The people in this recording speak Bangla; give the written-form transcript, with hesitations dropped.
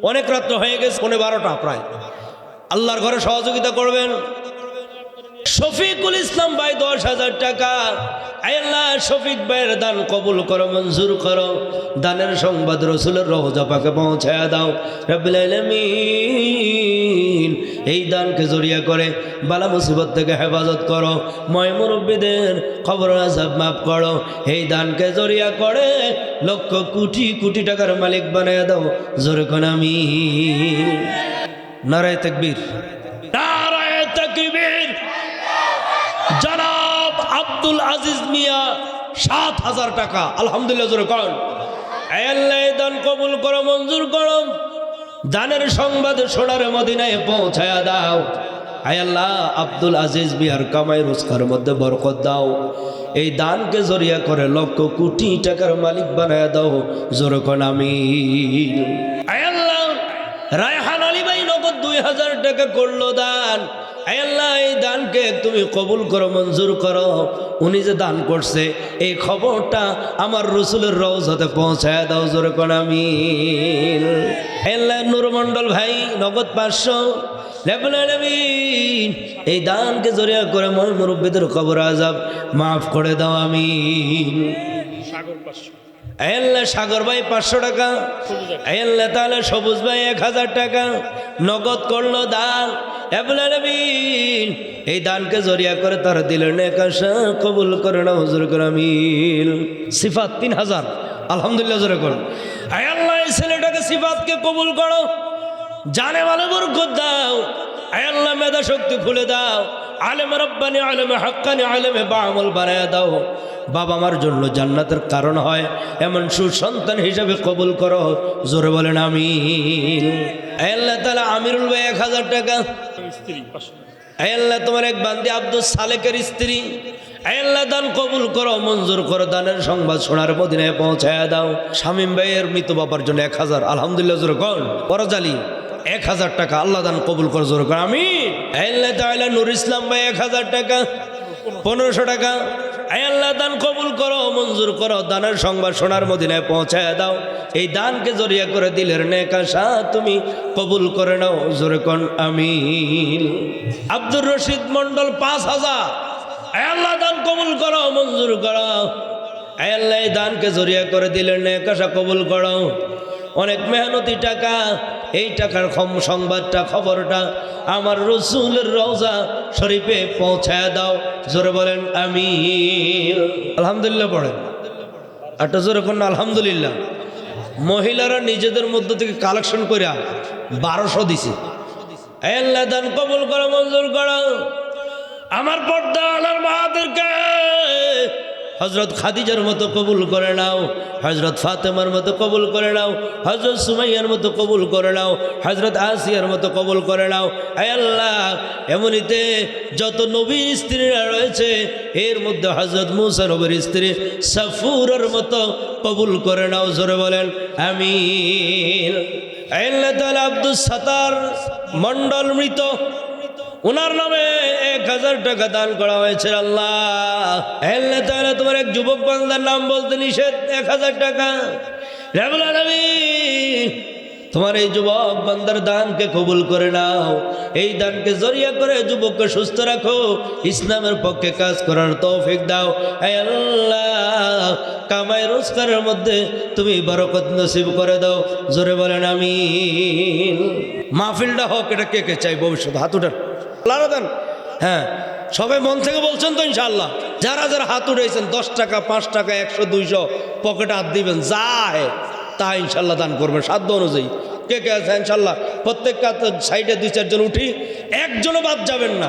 অনেক রাত্র হয়ে গেছে, 12টা প্রায়। আল্লাহর ঘরে সহযোগিতা করবেন। শফিকুল ইসলাম ভাই 10,000 টাকা। আয় আল্লাহ, শফিক ভাইয়ের দান কবুল করো, মঞ্জুর করো। দানের সংবাদ রসুলের রওজা পাকে পৌঁছায়া দাও রব্বুল আলামিন। এই দানকে জড়িয়ে করে বালা মুসিবত থেকে হেফাজত করো, ময় মুরব্বীদের খবর আযাব মাফ করো। এই দানকে জড়িয়ে করে লক্ষ কোটি কোটি টাকার মালিক বানায় দাও, জোরে কোন আমিন। নারায়ে তাকবীর, নারায়ে তাকবীর। জনাব আব্দুল আজিজ মিয়া 7,000 টাকা, আলহামদুলিল্লাহ জোরে কোন। আয় আল্লাহ, দান কবুল করো, মঞ্জুর করো। দানের সংবাদ সোনার মদিনায় পৌঁছায়া দাও। আয় আল্লাহ, আব্দুল আজিজ মিয়ার কামাই রোজগার মধ্যে বরকত দাও। এই দানকে জড়িয়ে করে লক্ষ কোটি টাকার মালিক বানায় দাও, জোরে কোন আমিন। আয় আল্লাহ, রায়হান আলী ভাই নগদ 2,000 টাকা করলো দান। আয় আল্লাহ, এই দানকে তুমি কবুল করো, মঞ্জুর করো। উনি যে দান করছে এই খবরটা আমার রসুলের রওজাতে পৌঁছায় দাও, জোরে কোন আমিন। আয় আল্লাহ, নূর মন্ডল ভাই নগদ 500। রব্বুল আলামিন, এই দানকে জড়িয়ে করে ময় মুরব্বীদের কবর আযাব মাফ করে দাও, আমিন। আয় আল্লাহ, সাগর ভাই 500 টাকা। আয় আল্লাহ তাআলা, সবুজ ভাই 1,000 টাকা নগদ করলো দান। রব্বুল আলামিন, এই দানকে জড়িয়ে করে তার দিলের নেক আশা কবুল করে নাও, হুজুর করে আমিন। সিফাত 3,000, আলহামদুলিল্লাহ জোরে করুন। আয় আল্লাহ, এই ছেলেটাকে সিফাতকে কবুল করো, জানে মালে বরকত দাও। আয় আল্লাহ, মেধা শক্তি খুলে দাও, আলেম রব্বানি, আলেমে হাক্কানি, আলেমে বামল বানায়া দাও। বাবা মার জন্য জান্নাতের কারণ হয় এমন সুসন্তান হিসাবে কবুল করো, জোরে বলেন আমিন। আয় আল্লাহ তাআলা, আমিরুল ভাই 1,000 টাকা। আয় আল্লাহ, তোমার এক বান্দি আব্দুল সালেকের স্ত্রী। আয় আল্লাহ, দান কবুল করো, মঞ্জুর করো। দানের সংবাদ সোনার মদিনায় পৌঁছায়া দাও। শামীম ভাইয়ের মৃত বাবার জন্য 1,000, আলহামদুলিল্লাহ জোরে কোন। বড়জালি 1,000 টাকা, আল্লাহ দান কবুল করো, জোরে কোন আমিন। আয় আল্লাহ তাআলা, নুর ইসলাম ভাই 1,000 টাকা, 1,500 টাকা। আয় আল্লাহ, দান কবুল করো, মঞ্জুর করো। দানের সংবাদ সোনার মদিনায় পৌঁছায়া দাও। এই দানকে জড়িয়ে করে দিলের নেক আশা তুমি কবুল করে নাও, জোরে কোন আমিন। আব্দুর রশিদ মন্ডল 5,000। আয় আল্লাহ, দান কবুল করো, মঞ্জুর করো। আয় আল্লাহ, এই দানকে জড়িয়ে করে দিলের নেক আশা কবুল করো। অনেক মেহনতি টাকা, এই টাকার সংবাদটা, খবরটা আমার রসুলের রওজা শরীফে পৌঁছায় দাও, জোরে বলেন আমিন। আলহামদুলিল্লাহ পড়েন, একটা জোরে কোন আলহামদুলিল্লাহ। মহিলারা নিজেদের মধ্য থেকে কালেকশন করে 1200 দিছে। আয় আল্লাহ, দান কবুল করো, মঞ্জুর করো। আমার পর্দা আলার মাদেরকে হযরত খাদিজার মতো কবুল করে নাও, হযরত ফাতেমার মতো কবুল করে নাও, হযরত সুমাইয়ার মতো কবুল করে নাও, হযরত আসিয়ার মতো কবুল করে নাও। আয় আল্লাহ, এমনিতে যত নবীর স্ত্রীরা রয়েছে এর মধ্যে হযরত মুসা নবীর স্ত্রী সাফুরার মতো কবুল করে নাও, জোরে বলেন আমিন। আয় আল্লাহ তাআলা, আব্দুল সাত্তার মন্ডল মৃত, ওনার নামে 1,000 টাকা দান করা হয়েছে। আল্লাহ আল্লাহ তাআলা, তোমার এক যুবক বান্দার নাম বলতে নিষেধ, 1,000 টাকা। রব্বুল আলামিন, তোমার এই যুবক বান্দার দানকে কবুল করে নাও। এই দানকে জড়িয়ে করে যুবককে সুস্থ রাখো, ইসলামের পক্ষে কাজ করার তৌফিক দাও। হে আল্লাহ, কামাই রোজগারের মধ্যে তুমি বরকত নসিব করে দাও, জোরে বলেন আমিন। মাহফিলটা হোক, এটা কে কে চাই ভবিষ্যৎ? হাত উঠান, দেন। হ্যাঁ, সবাই মন থেকে বলছেন তো ইনশাআল্লাহ? যারা যারা হাত উঠেছেন 10 টাকা, 5 টাকা, 100, 200 পকেটে হাত দিবেন, যায় তা ইনশাল্লাহ দান করবেন সাধ্য অনুযায়ী। কে কে আছে ইনশাল্লাহ? প্রত্যেক সাইডে 2-4 জন উঠি, একজনও বাদ যাবেন না।